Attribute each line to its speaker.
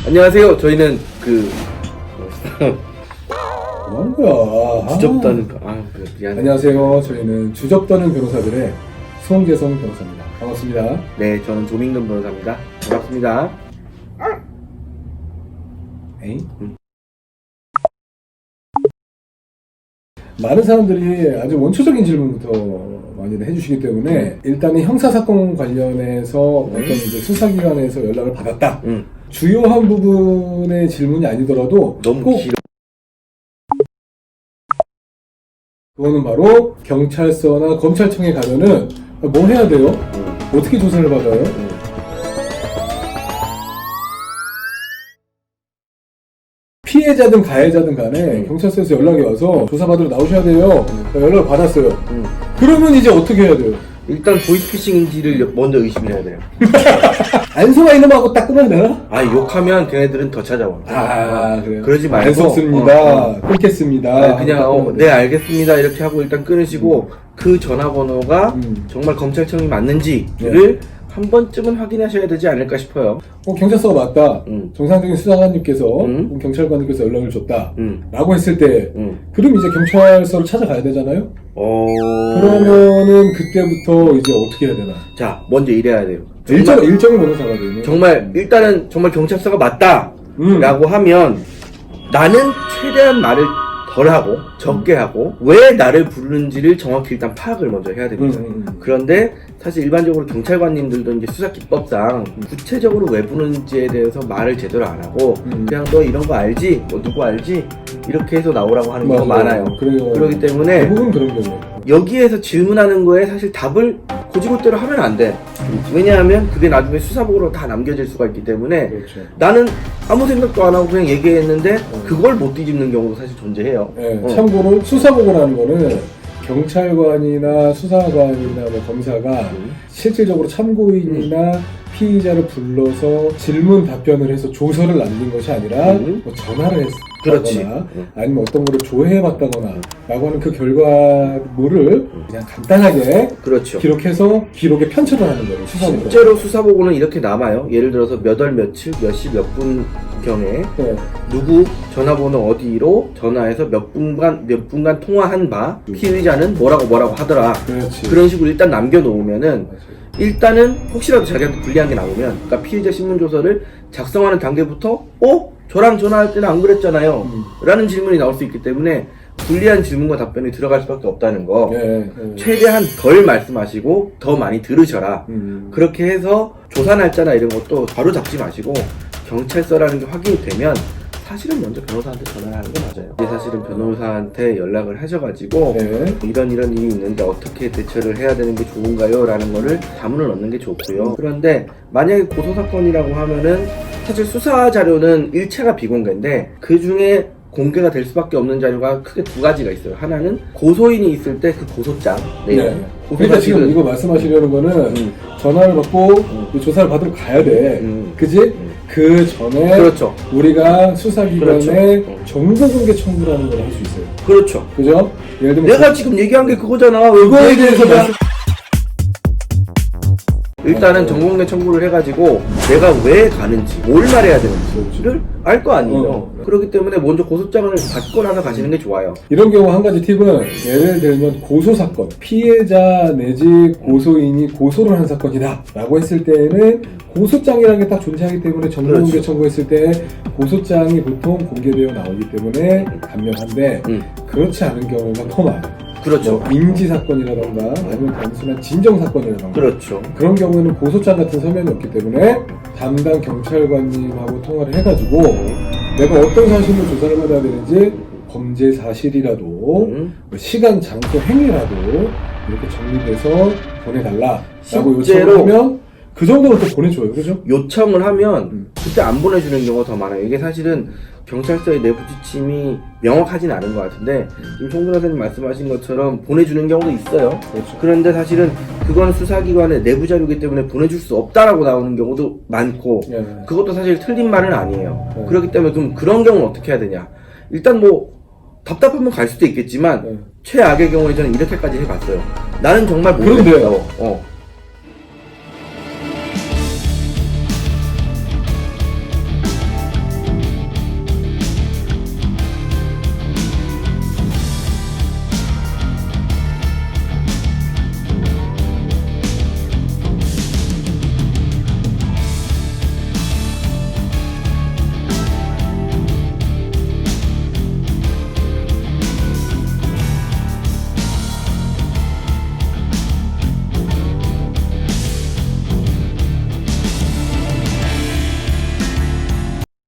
Speaker 1: 안녕하세요. 저희는
Speaker 2: 뭐하는 거야?
Speaker 1: 주접다는 미안해.
Speaker 2: 안녕하세요. 저희는 주접다는 변호사들의 송재성 변호사입니다. 반갑습니다.
Speaker 1: 네, 저는 조민근 변호사입니다. 반갑습니다.
Speaker 2: 에이? 많은 사람들이 아주 원초적인 질문부터 많이들 해주시기 때문에 일단은 형사사건 관련해서 어떤 이제 수사기관에서 연락을 받았다. 주요한 부분의 질문이 아니더라도
Speaker 1: 너무
Speaker 2: 꼭
Speaker 1: 길어.
Speaker 2: 그거는 바로 경찰서나 검찰청에 가면은 뭐 해야 돼요? 어떻게 조사를 받아요? 피해자든 가해자든 간에 경찰서에서 연락이 와서 조사받으러 나오셔야 돼요. 연락을 받았어요. 그러면 이제 어떻게 해야 돼요?
Speaker 1: 일단 보이스피싱인지를 먼저 의심해야 돼요.
Speaker 2: 안소가 이놈하고 딱 끊어야 되나?
Speaker 1: 욕하면 걔네들은 더 찾아와.
Speaker 2: 그래요?
Speaker 1: 그러지 말고.
Speaker 2: 안 속습니다. 끊겠습니다.
Speaker 1: 그냥 네, 알겠습니다. 이렇게 하고 일단 끊으시고 그 전화번호가 정말 검찰청이 맞는지를 한 번쯤은 확인하셔야 되지 않을까 싶어요.
Speaker 2: 경찰서가 맞다. 정상적인 수사관님께서 경찰관님께서 연락을 줬다. 라고 했을 때 그럼 이제 경찰서를 찾아가야 되잖아요? 그러면은 그때부터 이제 어떻게 해야 되나?
Speaker 1: 자, 먼저 이래야 돼요.
Speaker 2: 일정이 먼저 잡아야 되네.
Speaker 1: 정말 일단은 정말 경찰서가 맞다 라고 하면 나는 최대한 말을 덜 하고 적게 하고 왜 나를 부르는지를 정확히 일단 파악을 먼저 해야 됩니다. 그런데 사실 일반적으로 경찰관님들도 이제 수사기법상 구체적으로 왜 부르는지에 대해서 말을 제대로 안 하고 그냥 너 이런 거 알지? 뭐 누구 알지? 이렇게 해서 나오라고 하는 경우가 많아요. 그렇기 때문에
Speaker 2: 대부분 그런 거예요.
Speaker 1: 여기에서 질문하는 거에 사실 답을 고지고대로 하면 안 돼. 왜냐하면 그게 나중에 수사복으로 다 남겨질 수가 있기 때문에
Speaker 2: 그렇죠.
Speaker 1: 나는 아무 생각도 안 하고 그냥 얘기했는데 그걸 못 뒤집는 경우도 사실 존재해요.
Speaker 2: 네, 참고로 수사보고라는 거는 경찰관이나 수사관이나 뭐 검사가 실질적으로 참고인이나 피의자를 불러서 질문 답변을 해서 조서를 남긴 것이 아니라 뭐 전화를 했다거나 아니면 어떤 거를 조회해봤다거나 라고 하는 그 결과물을 그냥 간단하게 기록해서 기록에 편찬을 하는 거예요. 수사보고.
Speaker 1: 실제로 수사보고는 이렇게 남아요. 예를 들어서 몇 월 며칠 몇 시 몇 분경에 누구 전화번호 어디로 전화해서 몇 분간 통화한 바 피의자는 뭐라고 하더라. 그런 식으로 일단 남겨놓으면은 일단은 혹시라도 자기한테 불리한 게 나오면 그러니까 피의자 신문조서를 작성하는 단계부터 저랑 전화할 때는 안 그랬잖아요 라는 질문이 나올 수 있기 때문에 불리한 질문과 답변이 들어갈 수밖에 없다는 거. 최대한 덜 말씀하시고 더 많이 들으셔라. 그렇게 해서 조사 날짜나 이런 것도 바로 잡지 마시고 경찰서라는 게 확인이 되면 사실은 먼저 변호사한테 전화를 하는 게 맞아요. 이제 사실은 변호사한테 연락을 하셔가지고 이런 일이 있는데 어떻게 대처를 해야 되는 게 좋은가요? 라는 거를 자문을 얻는 게 좋고요. 그런데 만약에 고소사건이라고 하면은 사실 수사 자료는 일체가 비공개인데 그 중에 공개가 될 수밖에 없는 자료가 크게 두 가지가 있어요. 하나는 고소인이 있을 때 그 고소장 내용.
Speaker 2: 그러니까 지금 이거 말씀하시려는 거는 전화를 받고 조사를 받으러 가야 돼. 그지? 그 전에 우리가 수사기관에 정보 공개 청구라는 걸 할 수 있어요. 그죠? 예를 들면
Speaker 1: 내가 지금 얘기한 게 그거잖아.
Speaker 2: 그거에 대해서
Speaker 1: 일단은 정보공개 청구를 해가지고 내가 왜 가는지 뭘 말해야 되는지를 알 거 아니에요. 그렇기 때문에 먼저 고소장을 받고 나서 가시는 게 좋아요.
Speaker 2: 이런 경우 한 가지 팁은 예를 들면 고소사건 피해자 내지 고소인이 고소를 한 사건이다 라고 했을 때에는 고소장이라는 게 딱 존재하기 때문에 정보공개 청구했을 때 고소장이 보통 공개되어 나오기 때문에 간명한데 그렇지 않은 경우가 더 많아요. 뭐 인지사건이라던가 아니면 단순한 진정사건이라던가 그런 경우에는 고소장 같은 서면이 없기 때문에 담당 경찰관님하고 통화를 해가지고 내가 어떤 사실로 조사를 받아야 되는지 범죄 사실이라도 시간, 장소, 행위라도 이렇게 정리돼서 보내달라 라고 요청을 하면 그 정도로 또 보내줘요. 그죠?
Speaker 1: 요청을 하면 그때 안 보내주는 경우가 더 많아요. 이게 사실은 경찰서의 내부 지침이 명확하진 않은 것 같은데 지금 송 변호사님 말씀하신 것처럼 보내주는 경우도 있어요. 그런데 사실은 그건 수사기관의 내부 자료이기 때문에 보내줄 수 없다라고 나오는 경우도 많고 그것도 사실 틀린 말은 아니에요. 그렇기 때문에 그럼 그런 경우는 어떻게 해야 되냐. 일단 뭐 답답하면 갈 수도 있겠지만 최악의 경우에 저는 이렇게까지 해봤어요. 나는 정말 모르겠어.